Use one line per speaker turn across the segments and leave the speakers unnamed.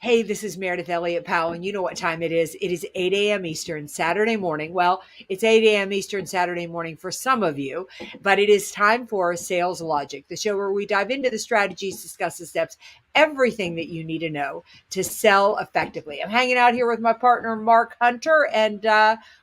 Hey, this is Meredith Elliott Powell, and you know what time it is. It is 8 a.m. Eastern Saturday morning. Well, it's 8 a.m. Eastern Saturday morning for some of you, but it is time for Sales Logic, the show where we dive into the strategies, discuss the steps, everything that you need to know to sell effectively. I'm hanging out here with my partner, Mark Hunter. And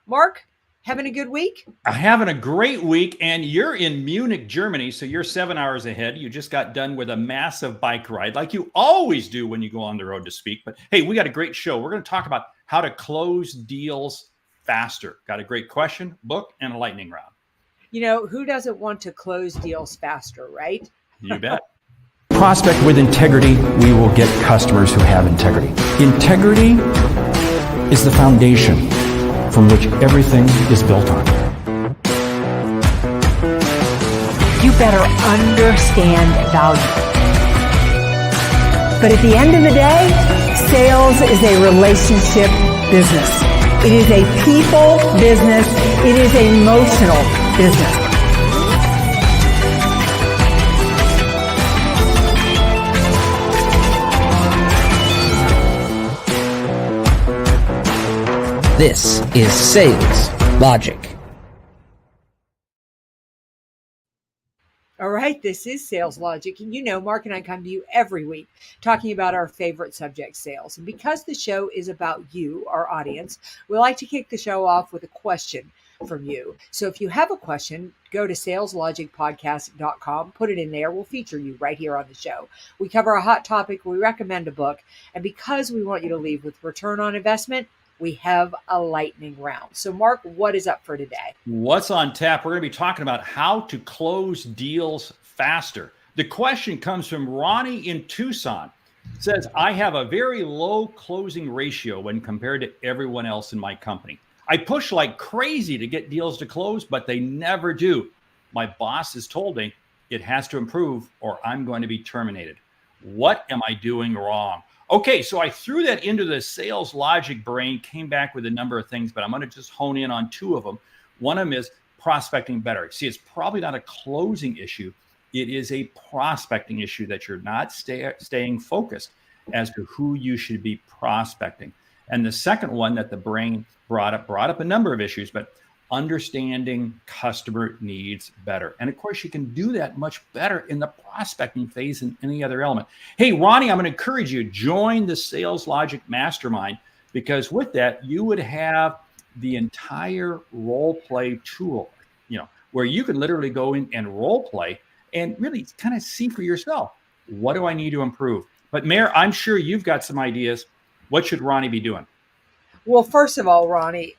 Mark, having a good week?
Having a great week, and you're in Munich, Germany, so you're 7 hours ahead. You just got done with a massive bike ride, like you always do when you go on the road to speak. But hey, we got a great show. We're going to talk about how to close deals faster. Got a great question, book, and a lightning round.
You know, who doesn't want to close deals faster, right?
You bet.
Prospect with integrity, we will get customers who have integrity. Integrity is the foundation from which everything is built on.
You better understand value. But at the end of the day, sales is a relationship business. It is a people business. It is an emotional business.
This is Sales Logic.
All right, this is Sales Logic. And you know, Mark and I come to you every week talking about our favorite subject, sales. And because the show is about you, our audience, we like to kick the show off with a question from you. So if you have a question, go to saleslogicpodcast.com, put it in there. We'll feature you right here on the show. We cover a hot topic. We recommend a book. And because we want you to leave with return on investment, we have a lightning round. So Mark, what is up for today?
What's on tap? We're going to be talking about how to close deals faster. The question comes from Ronnie in Tucson. It says, I have a very low closing ratio when compared to everyone else in my company. I push like crazy to get deals to close, but they never do. My boss has told me it has to improve or I'm going to be terminated. What am I doing wrong? Okay, so I threw that into the Sales Logic brain, came back with a number of things, but I'm going to just hone in on two of them. One of them is prospecting better. See, it's probably not a closing issue. It is a prospecting issue that you're not staying focused as to who you should be prospecting. And the second one that the brain brought up a number of issues, but understanding customer needs better. And of course, you can do that much better in the prospecting phase than any other element. Hey, Ronnie, I'm going to encourage you, join the Sales Logic Mastermind, because with that, you would have the entire role play tool, where you can literally go in and role play and really kind of see for yourself, what do I need to improve? But Mayor, I'm sure you've got some ideas. What should Ronnie be doing?
Well, first of all, Ronnie,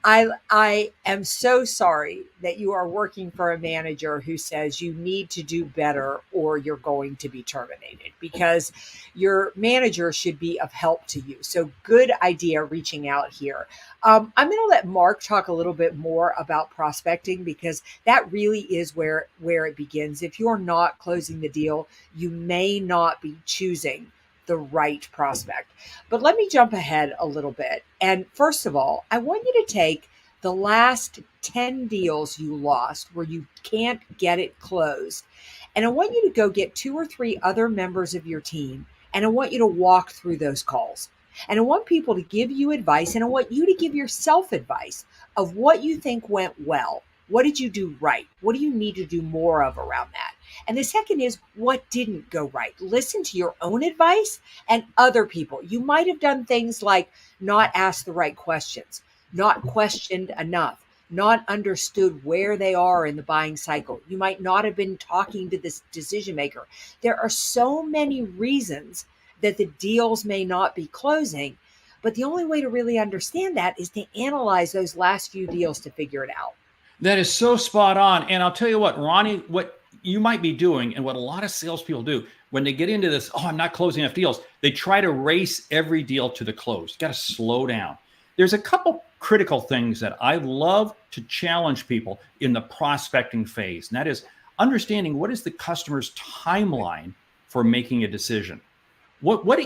I am so sorry that you are working for a manager who says you need to do better or you're going to be terminated, because your manager should be of help to you. So good idea reaching out here. I'm going to let Mark talk a little bit more about prospecting, because that really is where it begins. If you're not closing the deal, you may not be choosing the right prospect. But let me jump ahead a little bit. And first of all, I want you to take the last 10 deals you lost where you can't get it closed, and I want you to go get 2 or 3 other members of your team, and I want you to walk through those calls. And I want people to give you advice, and I want you to give yourself advice of what you think went well. What did you do right? What do you need to do more of around that? And the second is, what didn't go right? Listen to your own advice and other people. You might have done things like not ask the right questions, not questioned enough, not understood where they are in the buying cycle. You might not have been talking to this decision maker. There are so many reasons that the deals may not be closing, but the only way to really understand that is to analyze those last few deals to figure it out.
That is so spot on. And I'll tell you what, Ronnie, what you might be doing, and what a lot of salespeople do when they get into this, I'm not closing enough deals, they try to race every deal to the close. You got to slow down. There's a couple critical things that I love to challenge people in the prospecting phase. And that is understanding, what is the customer's timeline for making a decision? What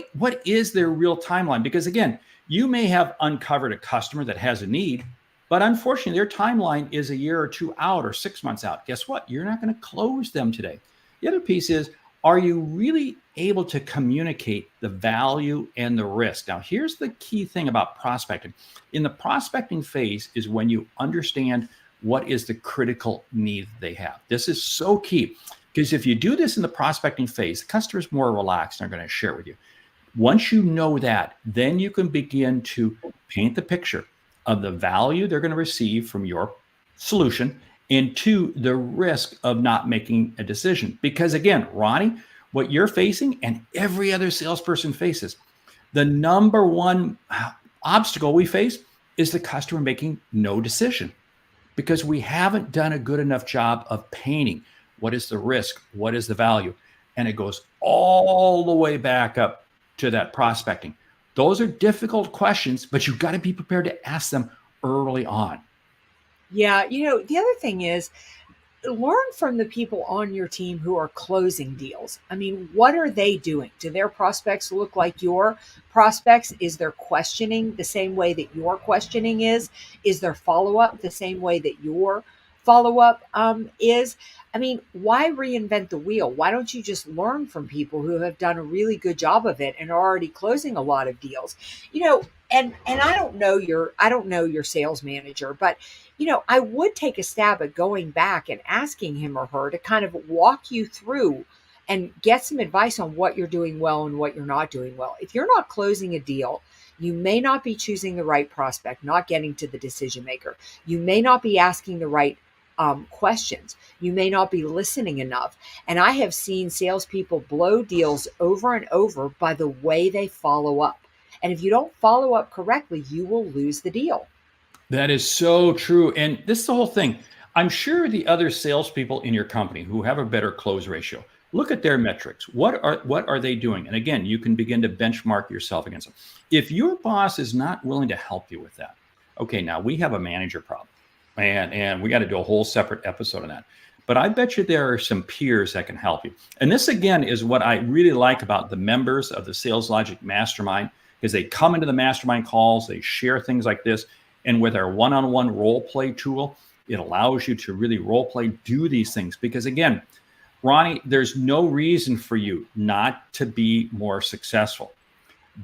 is their real timeline? Because again, you may have uncovered a customer that has a need, but unfortunately, their timeline is 1 year or 2 out or 6 months out. Guess what? You're not going to close them today. The other piece is, are you really able to communicate the value and the risk? Now, here's the key thing about prospecting. In the prospecting phase is when you understand what is the critical need they have. This is so key, because if you do this in the prospecting phase, the customer's more relaxed and are going to share with you. Once you know that, then you can begin to paint the picture of the value they're going to receive from your solution, and two, the risk of not making a decision. Because again, Ronnie, what you're facing and every other salesperson faces, the number one obstacle we face is the customer making no decision, because we haven't done a good enough job of painting what is the risk, what is the value. And it goes all the way back up to that prospecting. Those are difficult questions, but you've got to be prepared to ask them early on.
Yeah, the other thing is, learn from the people on your team who are closing deals. I mean, what are they doing? Do their prospects look like your prospects? Is their questioning the same way that your questioning is? Is their follow-up the same way that your follow-up is? I mean, why reinvent the wheel? Why don't you just learn from people who have done a really good job of it and are already closing a lot of deals? And I don't know your sales manager, but I would take a stab at going back and asking him or her to kind of walk you through and get some advice on what you're doing well and what you're not doing well. If you're not closing a deal, you may not be choosing the right prospect, not getting to the decision maker. You may not be asking the right questions. You may not be listening enough. And I have seen salespeople blow deals over and over by the way they follow up. And if you don't follow up correctly, you will lose the deal.
That is so true. And this is the whole thing. I'm sure the other salespeople in your company who have a better close ratio, look at their metrics. What are they doing? And again, you can begin to benchmark yourself against them. If your boss is not willing to help you with that, okay, now we have a manager problem. And we got to do a whole separate episode on that. But I bet you there are some peers that can help you. And this, again, is what I really like about the members of the Sales Logic Mastermind, because they come into the mastermind calls, they share things like this. And with our one-on-one role play tool, it allows you to really role play, do these things. Because again, Ronnie, there's no reason for you not to be more successful.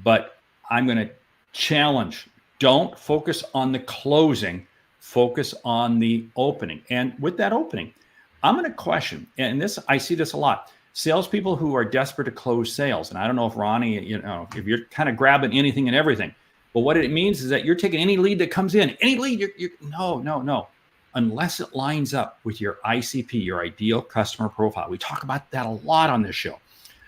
But I'm going to challenge, don't focus on the closing, focus on the opening. And with that opening, I'm going to question, and this, I see this a lot, salespeople who are desperate to close sales. And I don't know if Ronnie, if you're kind of grabbing anything and everything, but what it means is that you're taking any lead that comes in, any lead, no. Unless it lines up with your ICP, your ideal customer profile. We talk about that a lot on this show.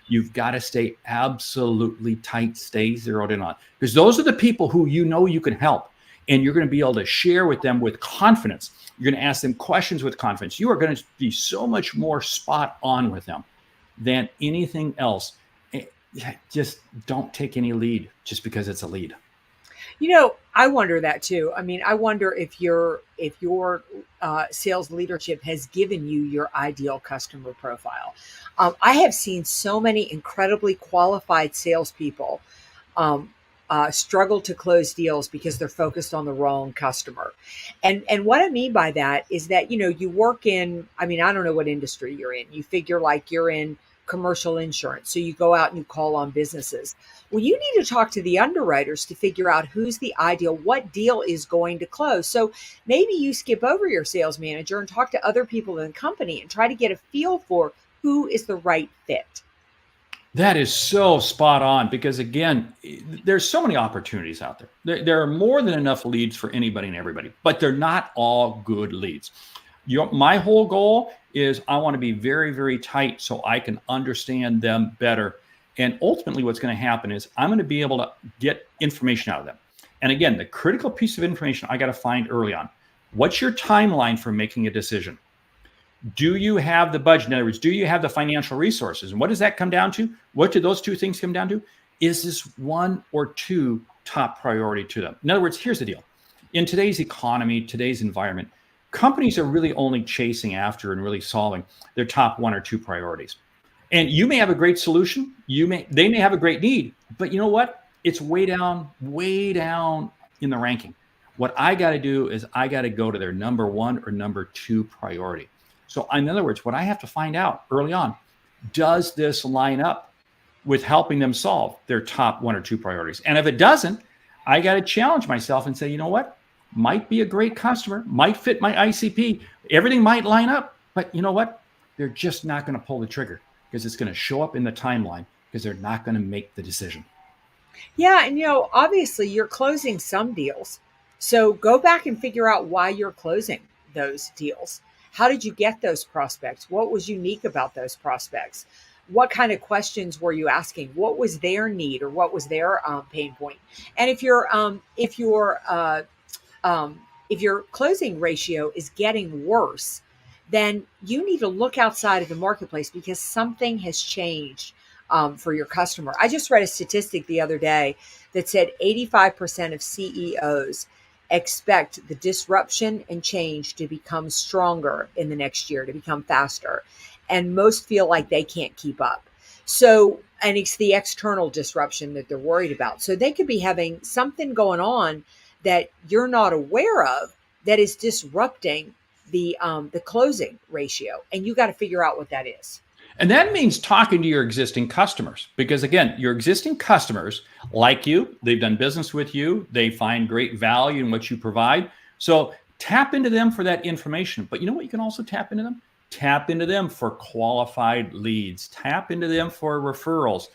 You've got to stay absolutely tight, stay zeroed in on, because those are the people who you can help. And you're going to be able to share with them with confidence. You're going to ask them questions with confidence. You are going to be so much more spot on with them than anything else. Just don't take any lead just because it's a lead.
I wonder that too. I mean, I wonder if your sales leadership has given you your ideal customer profile. I have seen so many incredibly qualified salespeople struggle to close deals because they're focused on the wrong customer. And what I mean by that is that, you work in, I don't know what industry you're in. You figure like you're in commercial insurance. So you go out and you call on businesses. Well, you need to talk to the underwriters to figure out who's the ideal, what deal is going to close. So maybe you skip over your sales manager and talk to other people in the company and try to get a feel for who is the right fit.
That is so spot on, because again, there's so many opportunities out there. There are more than enough leads for anybody and everybody, but they're not all good leads. My whole goal is I want to be very, very tight so I can understand them better. And ultimately what's going to happen is I'm going to be able to get information out of them. And again, the critical piece of information I got to find early on. What's your timeline for making a decision? Do you have the budget? In other words, do you have the financial resources? And what does that come down to? What do those two things come down to? Is this one or two top priority to them? In other words, here's the deal. In today's economy, today's environment, companies are really only chasing after and really solving their top one or two priorities. And you may have a great solution. They may have a great need, but you know what? It's way down in the ranking. What I got to do is I got to go to their number one or number two priority. So in other words, what I have to find out early on, does this line up with helping them solve their top 1 or 2 priorities? And if it doesn't, I got to challenge myself and say, you know what? Might be a great customer, might fit my ICP. Everything might line up, but you know what? They're just not going to pull the trigger because it's going to show up in the timeline because they're not going to make the decision.
Yeah. And, obviously you're closing some deals. So go back and figure out why you're closing those deals. How did you get those prospects? What was unique about those prospects? What kind of questions were you asking? What was their need or what was their pain point? And if your closing ratio is getting worse, then you need to look outside of the marketplace because something has changed for your customer. I just read a statistic the other day that said 85% of CEOs expect the disruption and change to become stronger in the next year, to become faster. And most feel like they can't keep up. So, and it's the external disruption that they're worried about. So they could be having something going on that you're not aware of that is disrupting the closing ratio. And you got to figure out what that is.
And that means talking to your existing customers, because again, your existing customers like you, they've done business with you, they find great value in what you provide. So tap into them for that information. But you know what? You can also tap into them? Tap into them for qualified leads. Tap into them for referrals.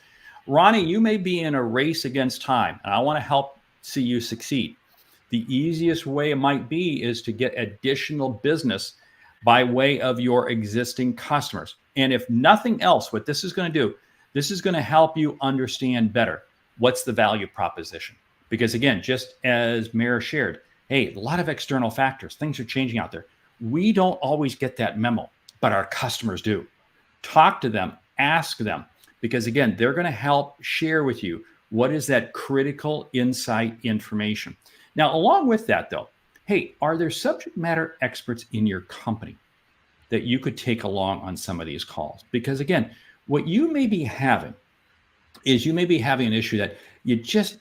Ronnie, you may be in a race against time, and I want to help see you succeed. The easiest way it might be is to get additional business by way of your existing customers. And if nothing else, what this is going to do, this is going to help you understand better what's the value proposition. Because again, just as Mara shared, hey, a lot of external factors, things are changing out there. We don't always get that memo, but our customers do. Talk to them, ask them, because again, they're going to help share with you what is that critical insight information. Now, along with that though, hey, are there subject matter experts in your company that you could take along on some of these calls? Because again, what you may be having is you may be having an issue that you just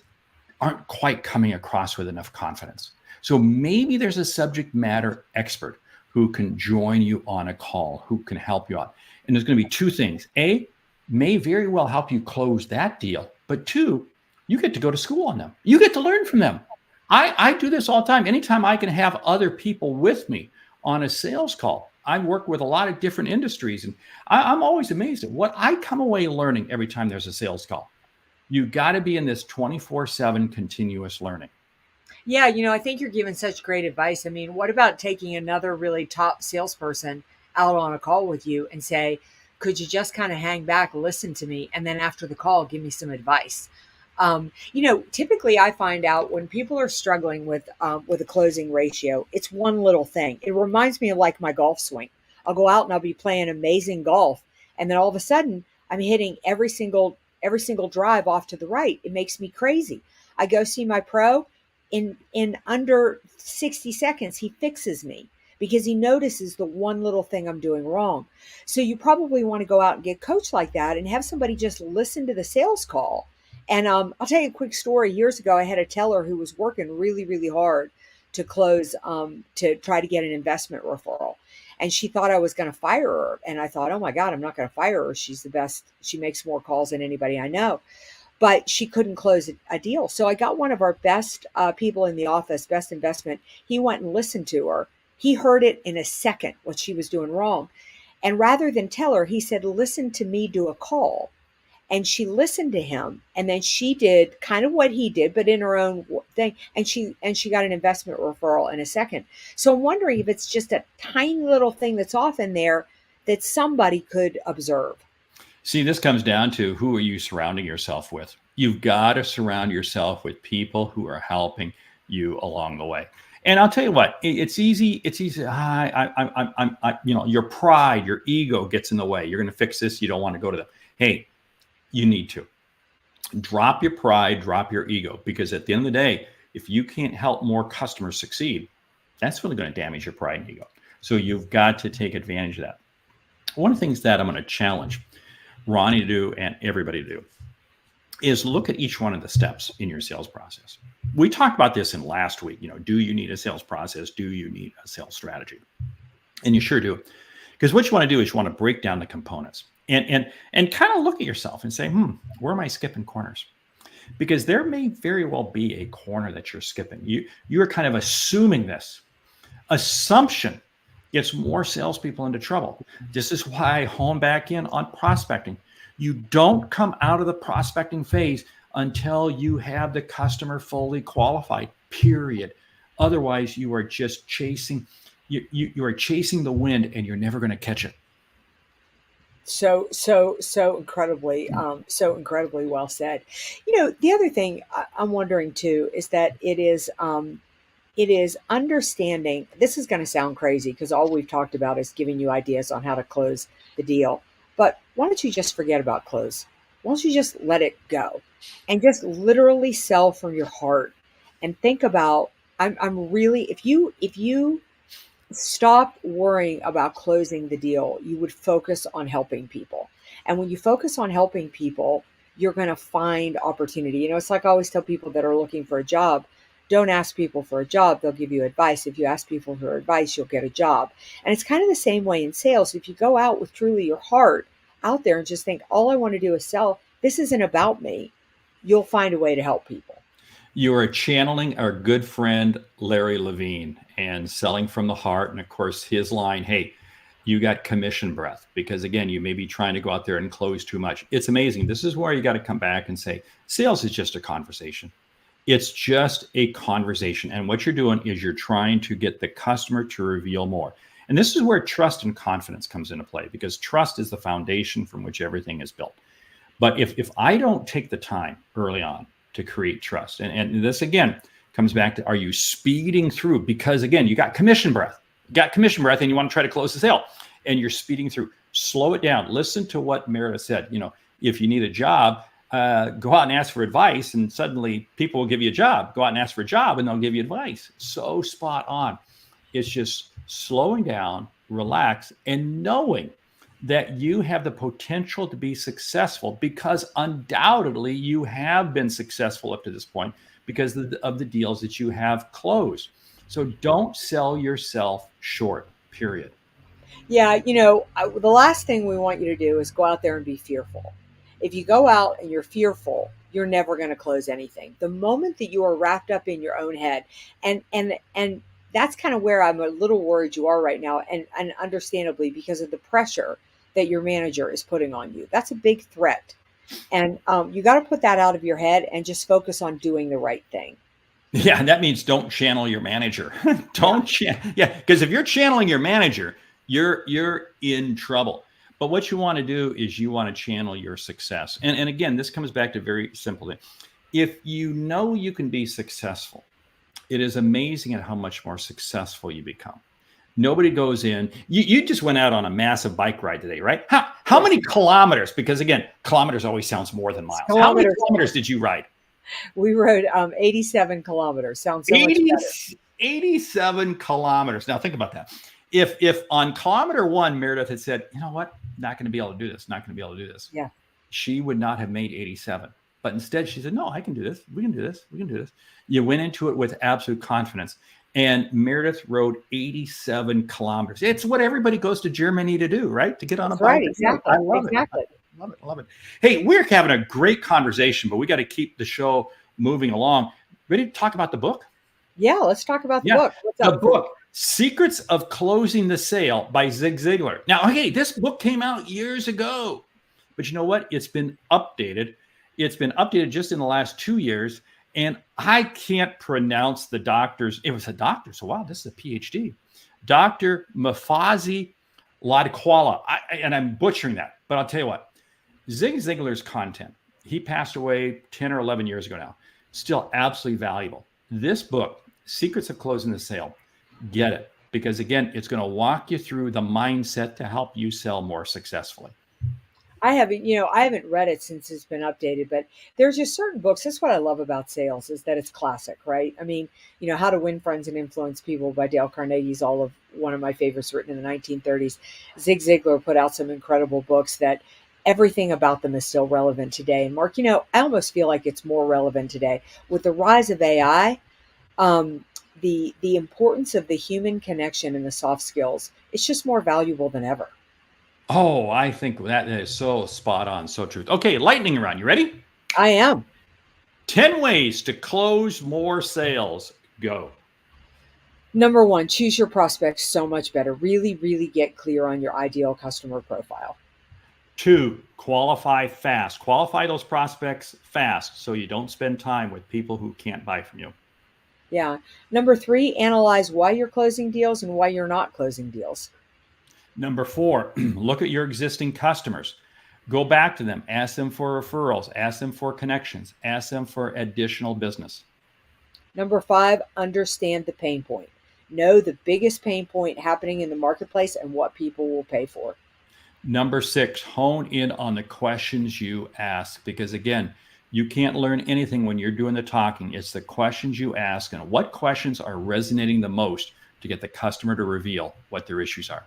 aren't quite coming across with enough confidence. So maybe there's a subject matter expert who can join you on a call, who can help you out. And there's going to be 2 things. A, may very well help you close that deal. But 2, you get to go to school on them. You get to learn from them. I do this all the time. Anytime I can have other people with me on a sales call, I work with a lot of different industries, and I'm always amazed at what I come away learning every time there's a sales call. You got to be in this 24/7 continuous learning.
Yeah, I think you're giving such great advice. I mean, what about taking another really top salesperson out on a call with you and say, could you just kind of hang back, listen to me, and then after the call, give me some advice? Typically I find out when people are struggling with a closing ratio, it's one little thing. It reminds me of like my golf swing. I'll go out and I'll be playing amazing golf, and then all of a sudden I'm hitting every single drive off to the right. It makes me crazy. I go see my pro. In under 60 seconds, he fixes me because he notices the one little thing I'm doing wrong. So you probably want to go out and get coached like that and have somebody just listen to the sales call. And I'll tell you a quick story. Years ago, I had a teller who was working really, really hard to close, to try to get an investment referral. And she thought I was going to fire her. And I thought, oh my God, I'm not going to fire her. She's the best. She makes more calls than anybody I know. But she couldn't close a deal. So I got one of our best people in the office, best investment. He went and listened to her. He heard it in a second, what she was doing wrong. And rather than tell her, he said, listen to me do a call. And she listened to him. And then she did kind of what he did, but in her own thing. And she got an investment referral in a second. So I'm wondering if it's just a tiny little thing that's off in there that somebody could observe.
See, this comes down to who are you surrounding yourself with? You've got to surround yourself with people who are helping you along the way. And I'll tell you what, it's easy. It's easy. Your pride, your ego gets in the way. You're going to fix this. You don't want to go to them. Hey, you need to drop your pride, drop your ego, because at the end of the day, if you can't help more customers succeed, that's really going to damage your pride and ego. So you've got to take advantage of that. One of the things that I'm going to challenge Ronnie to do and everybody to do is look at each one of the steps in your sales process. We talked about this in last week. Do you need a sales process? Do you need a sales strategy? And you sure do. Because what you want to do is you want to break down the components. And kind of look at yourself and say, where am I skipping corners? Because there may very well be a corner that you're skipping. You're kind of assuming this. Assumption gets more salespeople into trouble. This is why I hone back in on prospecting. You don't come out of the prospecting phase until you have the customer fully qualified, period. Otherwise, you are just chasing, you are chasing the wind and you're never going to catch it.
So incredibly well said. The other thing I'm wondering too is that it is understanding. This is going to sound crazy because all we've talked about is giving you ideas on how to close the deal. But why don't you just forget about close? Why don't you just let it go and just literally sell from your heart and think about, I'm really, if you stop worrying about closing the deal, you would focus on helping people. And when you focus on helping people, you're going to find opportunity. It's like I always tell people that are looking for a job, don't ask people for a job. They'll give you advice. If you ask people for advice, you'll get a job. And it's kind of the same way in sales. If you go out with truly your heart out there and just think, all I want to do is sell, this isn't about me, you'll find a way to help people.
You are channeling our good friend, Larry Levine, and selling from the heart. And of course, his line, hey, you got commission breath, because again, you may be trying to go out there and close too much. It's amazing. This is where you got to come back and say, sales is just a conversation. It's just a conversation. And what you're doing is you're trying to get the customer to reveal more. And this is where trust and confidence comes into play, because trust is the foundation from which everything is built. But if I don't take the time early on to create trust, and this again comes back to, are you speeding through? Because again, you got commission breath. And you want to try to close the sale and you're speeding through. Slow it down. Listen to what Meredith said. If you need a job, go out and ask for advice, and suddenly people will give you a job. Go out and ask for a job and they'll give you advice. So spot on. It's just slowing down, relax, and knowing that you have the potential to be successful, because undoubtedly you have been successful up to this point because of the deals that you have closed. So don't sell yourself short, period.
Yeah, the last thing we want you to do is go out there and be fearful. If you go out and you're fearful, you're never going to close anything. The moment that you are wrapped up in your own head, and that's kind of where I'm a little worried you are right now, and understandably, because of the pressure that your manager is putting on you. That's a big threat. And you got to put that out of your head and just focus on doing the right thing.
Yeah, and that means don't channel your manager. Because if you're channeling your manager, you're in trouble. But what you want to do is you want to channel your success. And again, this comes back to very simple thing. If you know you can be successful, it is amazing at how much more successful you become. Nobody goes in. You just went out on a massive bike ride today, right? How many kilometers? Because again, kilometers always sounds more than miles. How many kilometers did you ride?
We rode 87 kilometers. Sounds so much better.
87 kilometers. Now think about that. If on kilometer 1, Meredith had said, you know what, not going to be able to do this.
Yeah.
She would not have made 87. But instead she said, no, I can do this. We can do this. You went into it with absolute confidence. And Meredith rode 87 kilometers. It's what everybody goes to Germany to do, right? To get on a bike.
Right, exactly.
I love it. Hey, we're having a great conversation, but we got to keep the show moving along. Ready to talk about the book?
Yeah, let's talk about the book. What's up?
The book, Secrets of Closing the Sale by Zig Ziglar. Now, okay, this book came out years ago, but you know what? It's been updated. It's been updated just in the last 2 years. And I can't pronounce the doctor's. It was a doctor. So, wow, this is a PhD. Dr. Mafazi Ladkwala. And I'm butchering that. But I'll tell you what. Zig Ziglar's content, he passed away 10 or 11 years ago now, still absolutely valuable. This book, Secrets of Closing the Sale, get it. Because, again, it's going to walk you through the mindset to help you sell more successfully.
I haven't read it since it's been updated, but there's just certain books. That's what I love about sales, is that it's classic, right? I mean, How to Win Friends and Influence People by Dale Carnegie is one of my favorites, written in the 1930s. Zig Ziglar put out some incredible books that everything about them is still relevant today. And Mark, I almost feel like it's more relevant today with the rise of AI. The importance of the human connection and the soft skills, it's just more valuable than ever.
Oh, I think that is so spot on, so true. Okay, lightning round. You ready?
I am.
10 ways to close more sales. Go.
Number one, choose your prospects so much better. Really, really get clear on your ideal customer profile.
2, qualify fast. Qualify those prospects fast so you don't spend time with people who can't buy from you.
Yeah. Number 3, analyze why you're closing deals and why you're not closing deals.
Number 4, look at your existing customers. Go back to them, ask them for referrals, ask them for connections, ask them for additional business.
Number 5, understand the pain point. Know the biggest pain point happening in the marketplace and what people will pay for.
Number 6, hone in on the questions you ask, because again, you can't learn anything when you're doing the talking. It's the questions you ask and what questions are resonating the most to get the customer to reveal what their issues are.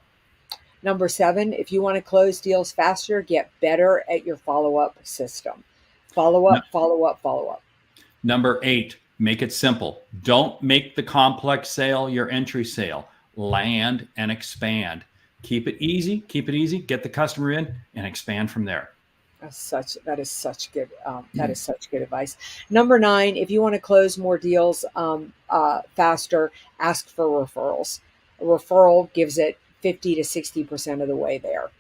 Number 7, if you want to close deals faster, get better at your follow-up system. Follow up, follow up, follow up.
Number 8, make it simple. Don't make the complex sale your entry sale. Land and expand. Keep it easy, get the customer in and expand from there.
That is such good advice. Number 9, if you want to close more deals faster, ask for referrals. A referral gives it 50 to 60% of the way there.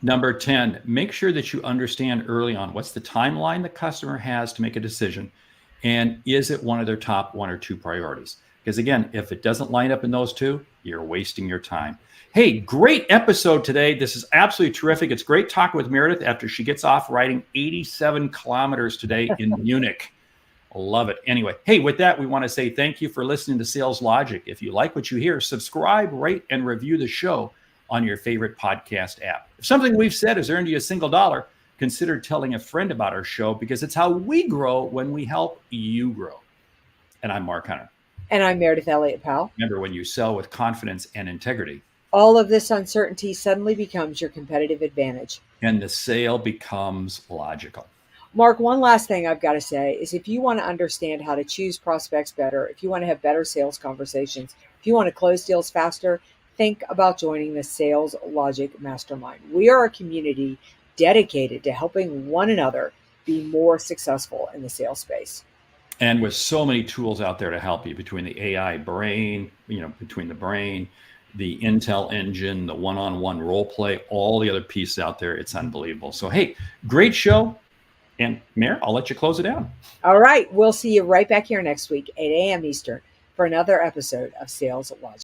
Number 10, make sure that you understand early on what's the timeline the customer has to make a decision, and is it one of their top 1 or 2 priorities? Because again, if it doesn't line up in those 2, you're wasting your time. Hey, great episode today. This is absolutely terrific. It's great talking with Meredith after she gets off riding 87 kilometers today in Munich. Love it. Anyway, hey, with that, we want to say thank you for listening to Sales Logic. If you like what you hear, subscribe, rate, and review the show on your favorite podcast app. If something we've said has earned you $1, consider telling a friend about our show, because it's how we grow when we help you grow. And I'm Mark Hunter.
And I'm Meredith Elliott Powell.
Remember, when you sell with confidence and integrity,
all of this uncertainty suddenly becomes your competitive advantage.
And the sale becomes logical.
Mark, one last thing I've got to say is, if you want to understand how to choose prospects better, if you want to have better sales conversations, if you want to close deals faster, think about joining the Sales Logic Mastermind. We are a community dedicated to helping one another be more successful in the sales space.
And with so many tools out there to help you, between the AI brain, between the brain, the Intel engine, the one-on-one role play, all the other pieces out there, it's unbelievable. So, hey, great show. And Mare, I'll let you close it down.
All right. We'll see you right back here next week, 8 a.m. Eastern, for another episode of Sales Logic.